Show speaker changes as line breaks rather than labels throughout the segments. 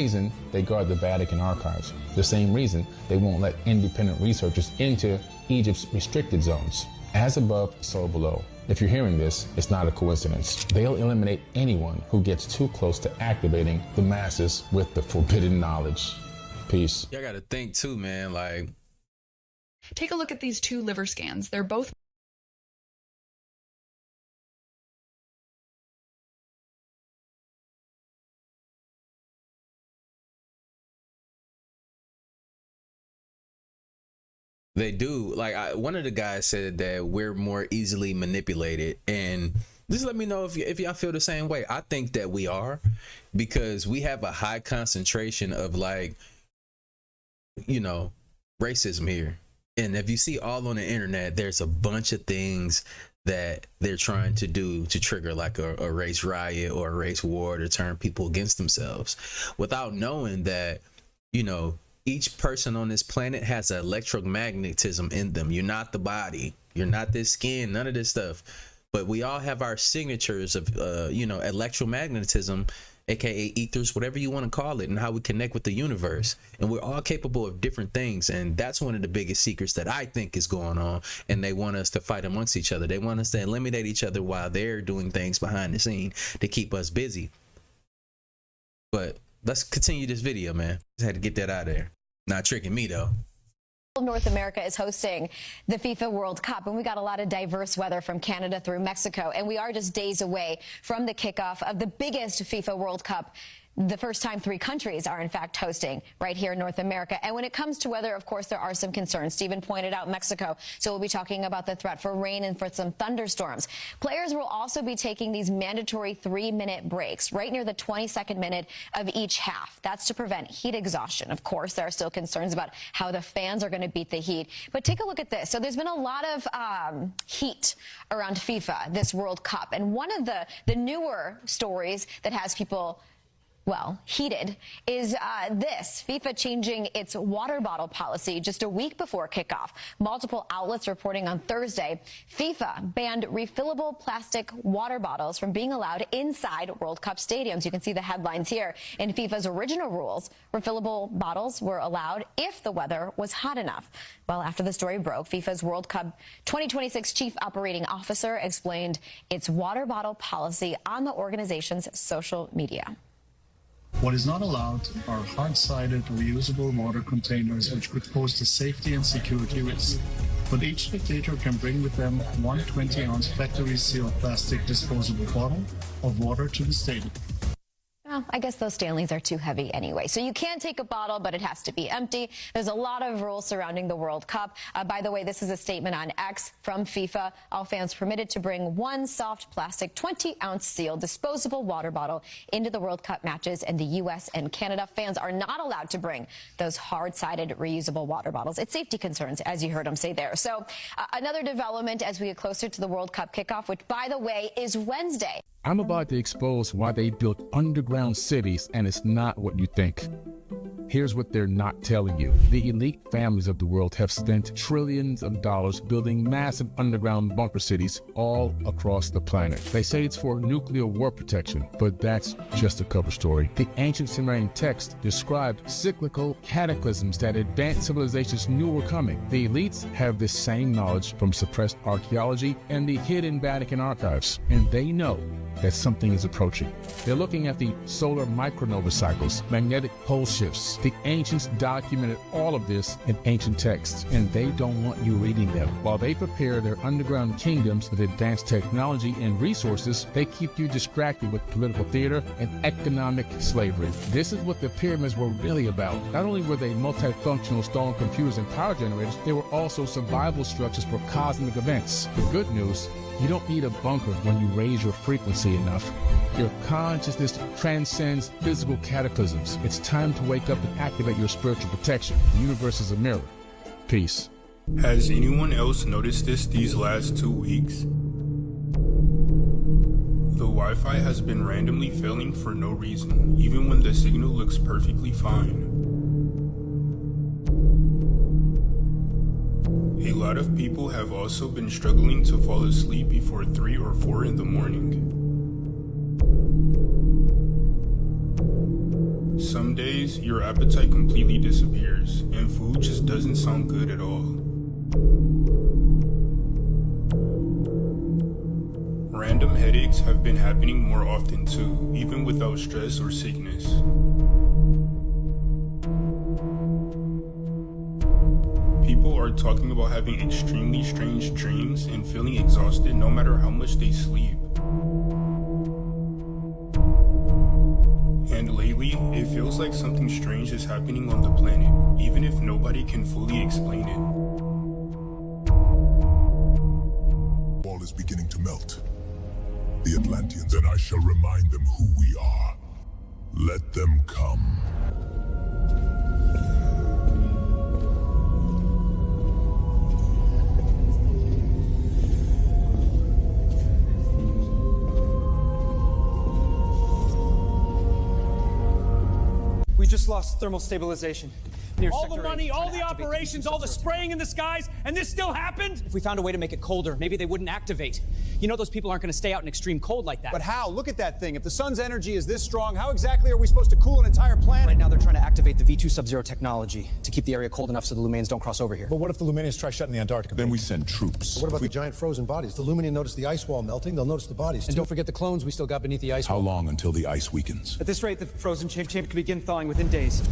reason they guard the Vatican archives. The same reason they won't let independent researchers into Egypt's restricted zones. As above, so below. If you're hearing this, it's not a coincidence. They'll eliminate anyone who gets too close to activating the masses with the forbidden knowledge. Peace.
Y'all gotta think too, man. Like,
take a look at these two liver scans. They're both
they do. Like, one of the guys said that we're more easily manipulated, and just let me know if y'all feel the same way. I think that we are, because we have a high concentration of, like, you know, racism here. And if you see all on the internet, there's a bunch of things that they're trying to do to trigger like a race riot or a race war to turn people against themselves, without knowing that, you know, each person on this planet has an electromagnetism in them. You're not the body, you're not this skin, none of this stuff, but we all have our signatures of you know, electromagnetism, aka ethers, whatever you want to call it, and how we connect with the universe. And we're all capable of different things, and that's one of the biggest secrets that I think is going on. And they want us to fight amongst each other. They want us to eliminate each other while they're doing things behind the scene to keep us busy. But let's continue this video, man. Just had to get that out of there. Not tricking me though.
North America is hosting the FIFA World Cup, and we got a lot of diverse weather from Canada through Mexico, and we are just days away from the kickoff of the biggest FIFA World Cup. The first time 3 countries are in fact hosting right here in North America. And when it comes to weather, of course, there are some concerns. Stephen pointed out Mexico. So we'll be talking about the threat for rain and for some thunderstorms. Players will also be taking these mandatory 3-minute breaks right near the 22nd minute of each half. That's to prevent heat exhaustion. Of course, there are still concerns about how the fans are going to beat the heat. But take a look at this. So there's been a lot of heat around FIFA, this World Cup. And one of the newer stories that has people, well, heated, is this. FIFA changing its water bottle policy just a week before kickoff. Multiple outlets reporting on Thursday, FIFA banned refillable plastic water bottles from being allowed inside World Cup stadiums. You can see the headlines here. In FIFA's original rules, refillable bottles were allowed if the weather was hot enough. Well, after the story broke, FIFA's World Cup 2026 Chief Operating Officer explained its water bottle policy on the organization's social media.
What is not allowed are hard-sided reusable water containers which could pose a safety and security risk. But each spectator can bring with them one 20-ounce factory-sealed plastic disposable bottle of water to the stadium.
Well, I guess those Stanleys are too heavy anyway. So you can take a bottle, but it has to be empty. There's a lot of rules surrounding the World Cup. By the way, this is a statement on X from FIFA. All fans permitted to bring one soft plastic 20-ounce sealed disposable water bottle into the World Cup matches in the U.S. and Canada. Fans are not allowed to bring those hard-sided reusable water bottles. It's safety concerns, as you heard him say there. So another development as we get closer to the World Cup kickoff, which, by the way, is Wednesday.
I'm about to expose why they built underground cities, and it's not what you think. Here's what they're not telling you. The elite families of the world have spent trillions of dollars building massive underground bunker cities all across the planet. They say it's for nuclear war protection, but that's just a cover story. The ancient Sumerian text described cyclical cataclysms that advanced civilizations knew were coming. The elites have this same knowledge from suppressed archaeology and the hidden Vatican archives, and they know that something is approaching. They're looking at the solar micronova cycles, magnetic pole shifts. The ancients documented all of this in ancient texts, and they don't want you reading them. While they prepare their underground kingdoms with advanced technology and resources, they keep you distracted with political theater and economic slavery. This is what the pyramids were really about. Not only were they multifunctional stone computers and power generators, they were also survival structures for cosmic events. The good news: you don't need a bunker when you raise your frequency enough. Your consciousness transcends physical cataclysms. It's time to wake up and activate your spiritual protection. The universe is a mirror. Peace.
Has anyone else noticed this these last 2 weeks? The Wi-Fi has been randomly failing for no reason, even when the signal looks perfectly fine. A lot of people have also been struggling to fall asleep before 3 or 4 in the morning. some days, your appetite completely disappears, and food just doesn't sound good at all. Random headaches have been happening more often too, even without stress or sickness. People are talking about having extremely strange dreams and feeling exhausted no matter how much they sleep. And lately, it feels like something strange is happening on the planet, even if nobody can fully explain it.
Wall is beginning to melt. The Atlanteans and I shall remind them who we are. Let them come.
We just lost thermal stabilization. Near
All the
Sector
money,
8,
all
trying to
the
activate
operations, all the spraying in the skies, and this still happened?
If we found a way to make it colder, maybe they wouldn't activate. You know those people aren't going to stay out in extreme cold like that.
But how? Look at that thing. If the sun's energy is this strong, how exactly are we supposed to cool an entire planet?
Right now they're trying to activate the V2 Sub-Zero technology to keep the area cold enough so the Lumanians don't cross over here.
But what if the Lumanians try shutting the Antarctica?
Then we send troops.
What about the giant frozen bodies? The Lumanian notice the ice wall melting, they'll notice the bodies,
And
too.
don't forget the clones we still got beneath the ice
How
wall.
long until the ice weakens?
At this rate, the frozen champ could begin thawing within days.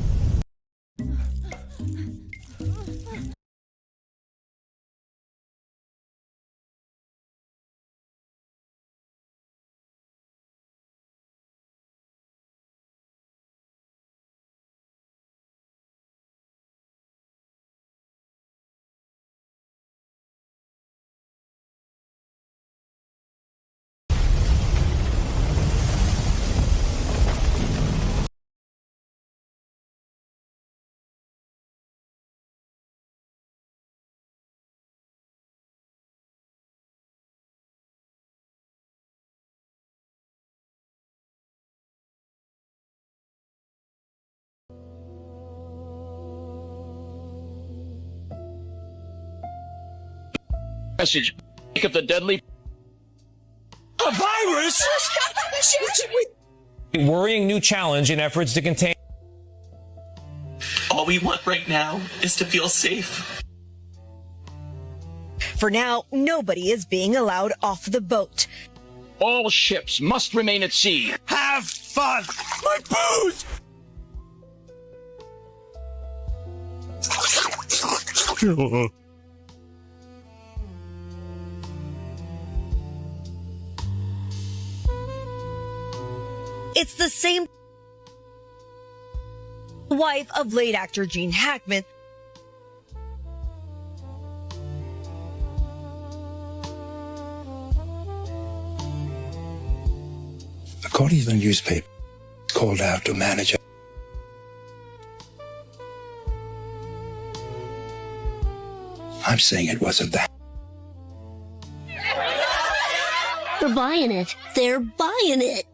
Message of the deadly
A virus?
Worrying new challenge in efforts to contain.
all we want right now is to feel safe.
For now, nobody is being allowed off the boat.
All ships must remain at sea.
Have fun! My booze!
It's the same wife of late actor Gene Hackman.
According to the newspaper, called out to manage it. I'm saying it wasn't that.
They're buying it. They're buying it.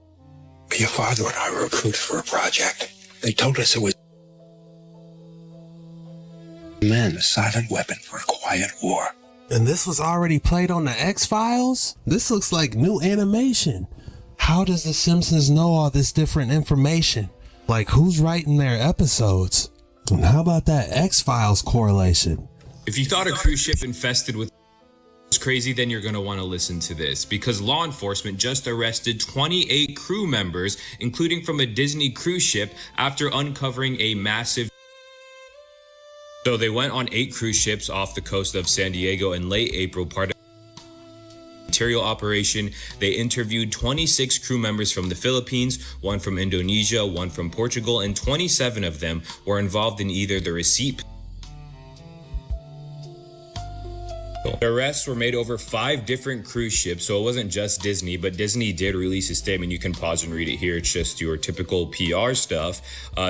Your father and I were recruited for a project. They told us it was men, a silent weapon for a quiet war.
And this was already played on the X-Files? This looks like new animation. How does The Simpsons know all this different information? Like, who's writing their episodes? And how about that X-Files correlation?
If you thought a cruise ship infested with was crazy, then you're going to want to listen to this, because law enforcement just arrested 28 crew members, including from a Disney cruise ship, after uncovering a massive. So they went on 8 cruise ships off the coast of San Diego in late April, part of material operation. They interviewed 26 crew members from the Philippines, 1 from Indonesia, 1 from Portugal, and 27 of them were involved in either the receipt. The arrests were made over 5 different cruise ships, so it wasn't just Disney, but Disney did release a statement. You can pause and read it here. It's just your typical PR stuff.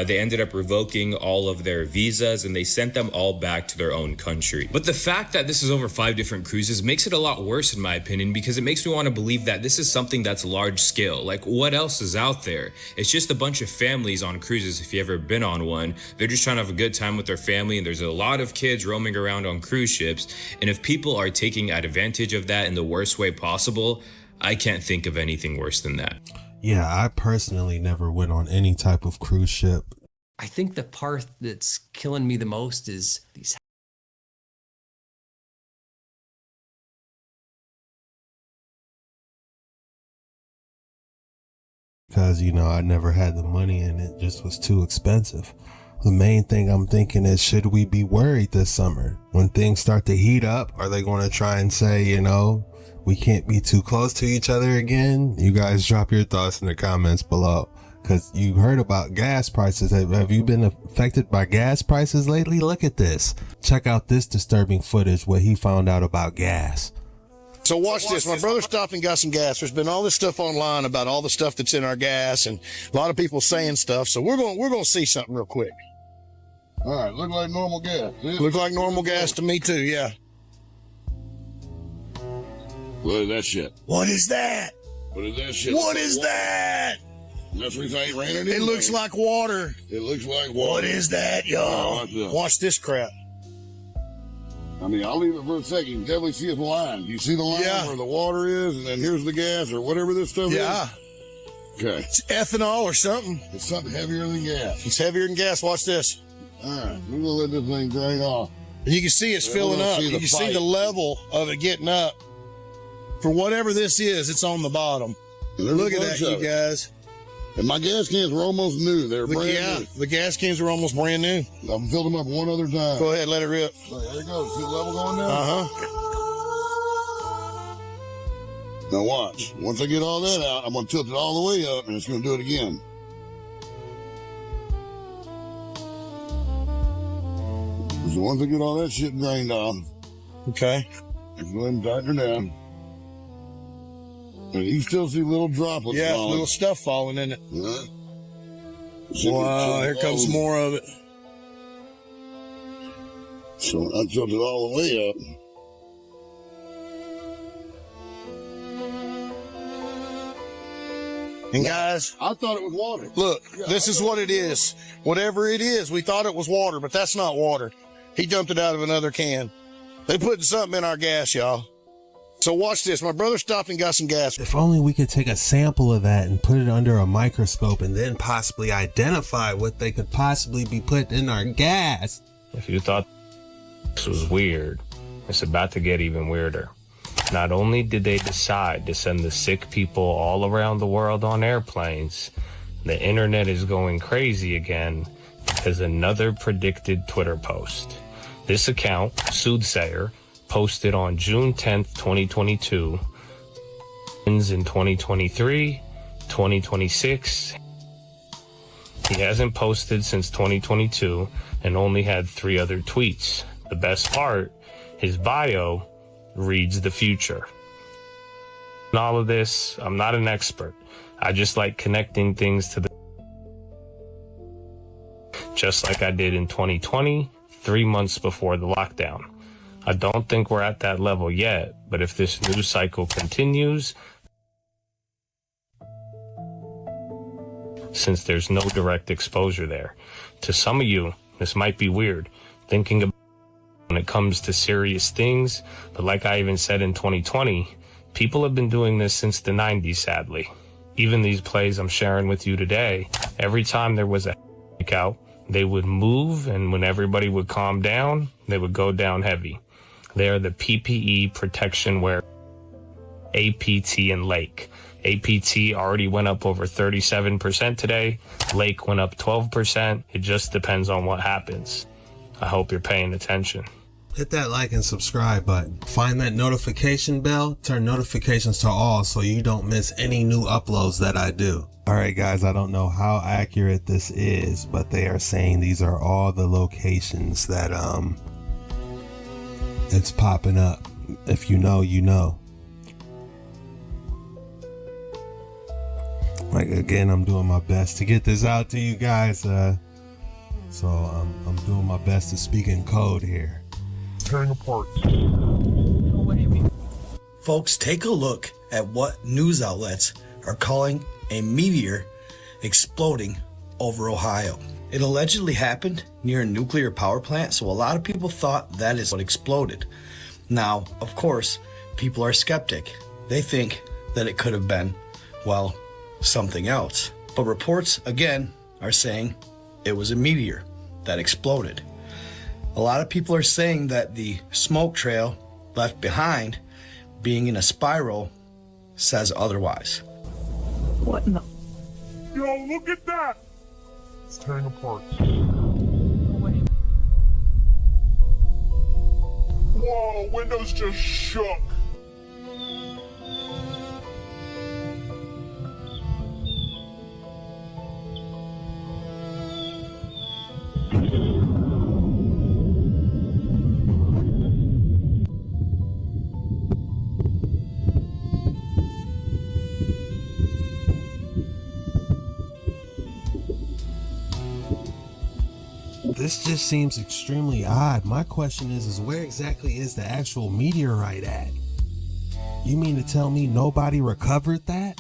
They ended up revoking all of their visas, and they sent them all back to their own country. But the fact that this is over 5 different cruises makes it a lot worse, in my opinion, because it makes me want to believe that this is something that's large scale. Like, what else is out there? It's just a bunch of families on cruises. If you've ever been on one, they're just trying to have a good time with their family, and there's a lot of kids roaming around on cruise ships. And if people are taking advantage of that in the worst way possible, I can't think of anything worse than that.
Yeah, I personally never went on any type of cruise ship.
I think the part that's killing me the most is these.
Because, you know, I never had the money and it just was too expensive. The main thing I'm thinking is, should we be worried this summer? When things start to heat up, are they going to try and say, you know, we can't be too close to each other again? You guys drop your thoughts in the comments below. Because you heard about gas prices. Have you been affected by gas prices lately? Look at this. Check out this disturbing footage where he found out about gas.
So watch this. My brother stopped and got some gas. There's been all this stuff online about all the stuff that's in our gas, and a lot of people saying stuff. So we're going to see something real quick.
All right, look like normal gas.
Look like normal gas to me too, yeah.
What is that shit?
What is that?
What is that shit?
What is that?
That's what ain't raining.
It looks like water.
It looks like water.
What is that, y'all? Watch this crap.
I mean, I'll leave it for a second. You can definitely see the line. You see the line where the water is, and then here's the gas or whatever this stuff is?
Yeah.
Okay.
It's ethanol or something.
It's something heavier than gas.
It's heavier than gas. Watch this.
All right. We're going to let this thing drain off.
And you can see it's filling up. You can see the level of it getting up. For whatever this is, it's on the bottom. Look at that, you guys.
And my gas cans were almost new. They're brand new.
The gas cans are almost brand new.
I've filled them up one other time.
Go ahead, let it rip.
There you go. See the level going down?
Uh-huh.
Now watch. Once I get all that out, I'm going to tilt it all the way up, and it's going to do it again. So once I get all that shit drained off,
okay,
let's go ahead and tighten her down. And you still see little droplets falling.
Little stuff falling in it. Wow, here comes more of it.
So I tilt it all the way up.
And guys,
I thought it was water.
Look, this is what it is. Whatever it is, we thought it was water, but that's not water. He dumped it out of another can. They putting something in our gas, y'all. So watch this. My brother stopped and got some gas.
If only we could take a sample of that and put it under a microscope and then possibly identify what they could possibly be putting in our gas.
If you thought this was weird, it's about to get even weirder. Not only did they decide to send the sick people all around the world on airplanes, the internet is going crazy again because another predicted Twitter post. This account, Soothsayer, posted on June 10th, 2022, ends in 2023, 2026. He hasn't posted since 2022 and only had 3 other tweets. The best part, his bio reads the future. In all of this, I'm not an expert. I just like connecting things to the... Just like I did in 2020, 3 months before the lockdown. I don't think we're at that level yet, but if this news cycle continues, since there's no direct exposure there, to some of you, this might be weird, thinking about when it comes to serious things, but like I even said in 2020, people have been doing this since the 90s, sadly. Even these plays I'm sharing with you today, every time there was a out, they would move, and when everybody would calm down, they would go down heavy. They are the PPE protection wear, APT and Lake. APT already went up over 37% today. Lake went up 12%. It just depends on what happens. I hope you're paying attention.
Hit that like and subscribe button. Find that notification bell. Turn notifications to all so you don't miss any new uploads that I do. Alright guys, I don't know how accurate this is, but they are saying these are all the locations that it's popping up. If you know, you know. Like again, I'm doing my best to get this out to you guys. So I'm doing my best to speak in code here.
Tearing apart.
Folks, take a look at what news outlets are calling a meteor exploding over Ohio. It allegedly happened near a nuclear power plant, so a lot of people thought that is what exploded. Now, of course, people are skeptic. They think that it could have been, well, something else. But reports, again, are saying it was a meteor that exploded. A lot of people are saying that the smoke trail left behind, being in a spiral, says otherwise.
What in the?
Yo, look at that! It's tearing apart. Whoa, windows just shook.
This just seems extremely odd. My question is where exactly is the actual meteorite at? You mean to tell me nobody recovered that?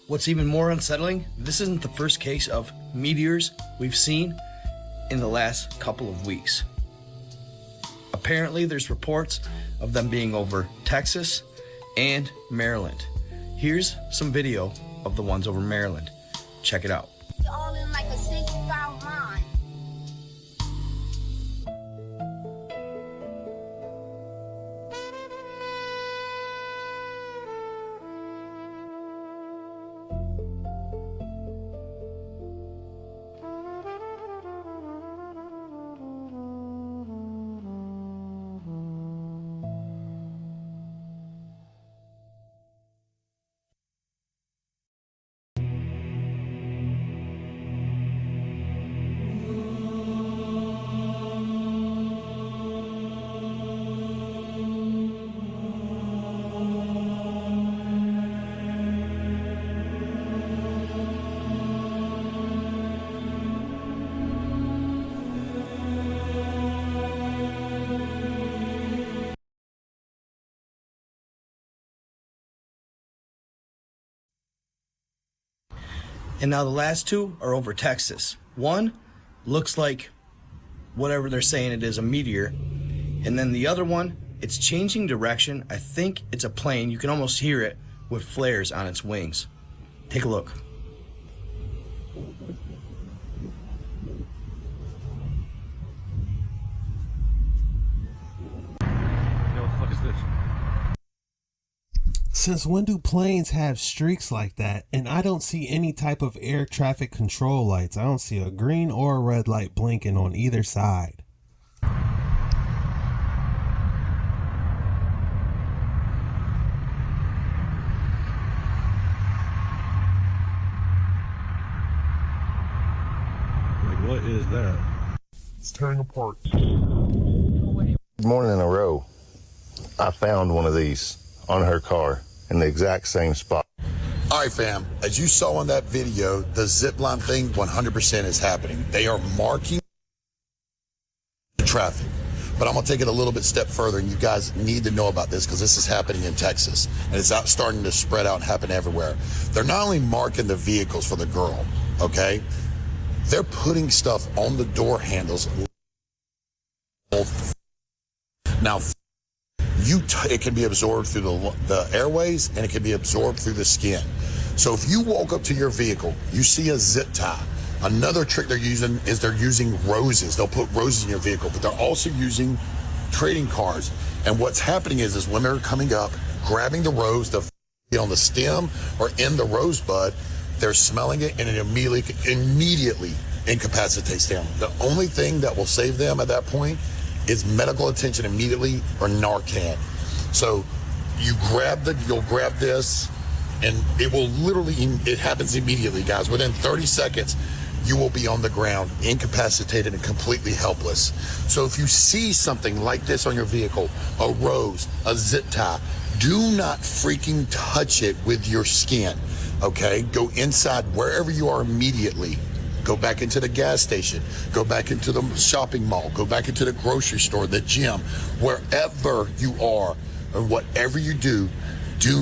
What's even more unsettling, this isn't the first case of meteors we've seen in the last couple of weeks. Apparently, there's reports of them being over Texas and Maryland. Here's some video of the ones over Maryland. Check it out.
All in like a 6-foul line.
And now the last two are over Texas. One looks like whatever they're saying it is, a meteor. And then the other one, it's changing direction. I think it's a plane. You can almost hear it with flares on its wings. Take a look.
Since when do planes have streaks like that? And I don't see any type of air traffic control lights. I don't see a green or a red light blinking on either side.
Like, what is that? It's tearing apart.
Morning in a row, I found one of these on her car in the exact same spot.
All right, fam, as you saw in that video, the zipline thing 100% is happening. They are marking the traffic. But I'm going to take it a little bit step further, and you guys need to know about this because this is happening in Texas, and it's out starting to spread out and happen everywhere. They're not only marking the vehicles for the girl, okay? They're putting stuff on the door handles. Now, it can be absorbed through the airways, and it can be absorbed through the skin. So if you walk up to your vehicle, you see a zip tie. Another trick they're using is they're using roses. They'll put roses in your vehicle, but they're also using trading cards. And what's happening is women are coming up, grabbing the rose, on the stem or in the rosebud, they're smelling it, and it immediately incapacitates them. The only thing that will save them at that point is medical attention immediately or Narcan. So you'll grab this, and it will literally, it happens immediately, guys. Within 30 seconds, you will be on the ground, incapacitated and completely helpless. So if you see something like this on your vehicle, a rose, a zip tie, do not freaking touch it with your skin, okay? Go inside wherever you are immediately. Go back into the gas station, go back into the shopping mall, go back into the grocery store, the gym, wherever you are, or whatever you do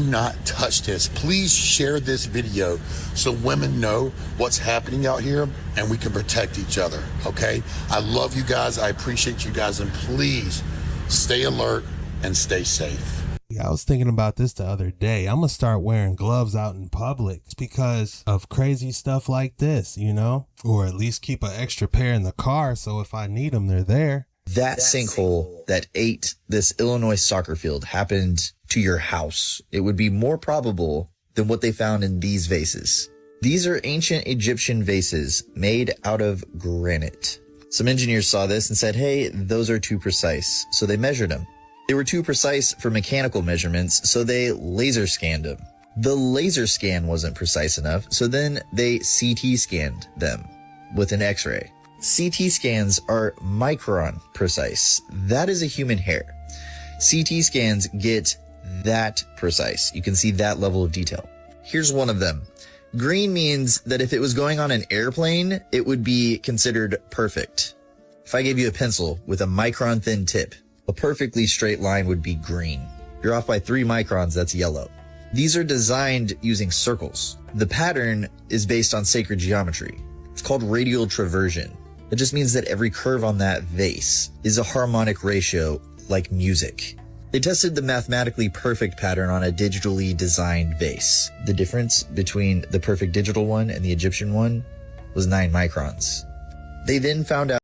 not touch this. Please share this video so women know what's happening out here and we can protect each other, okay? I love you guys, I appreciate you guys, and please stay alert and stay safe.
Yeah, I was thinking about this the other day. I'm gonna start wearing gloves out in public because of crazy stuff like this, you know? Or at least keep an extra pair in the car so if I need them, they're there.
That sinkhole that ate this Illinois soccer field happened to your house. It would be more probable than what they found in these vases. These are ancient Egyptian vases made out of granite. Some engineers saw this and said, hey, those are too precise. So they measured them. They were too precise for mechanical measurements, so they laser scanned them. The laser scan wasn't precise enough, so then they CT scanned them with an X-ray. CT scans are micron precise. That is a human hair. CT scans get that precise. You can see that level of detail. Here's one of them. Green means that if it was going on an airplane, it would be considered perfect. If I gave you a pencil with a micron thin tip, a perfectly straight line would be green. If you're off by 3 microns, that's yellow. These are designed using circles. The pattern is based on sacred geometry. It's called radial traversion. It just means that every curve on that vase is a harmonic ratio like music. They tested the mathematically perfect pattern on a digitally designed vase. The difference between the perfect digital one and the Egyptian one was 9 microns. They then found out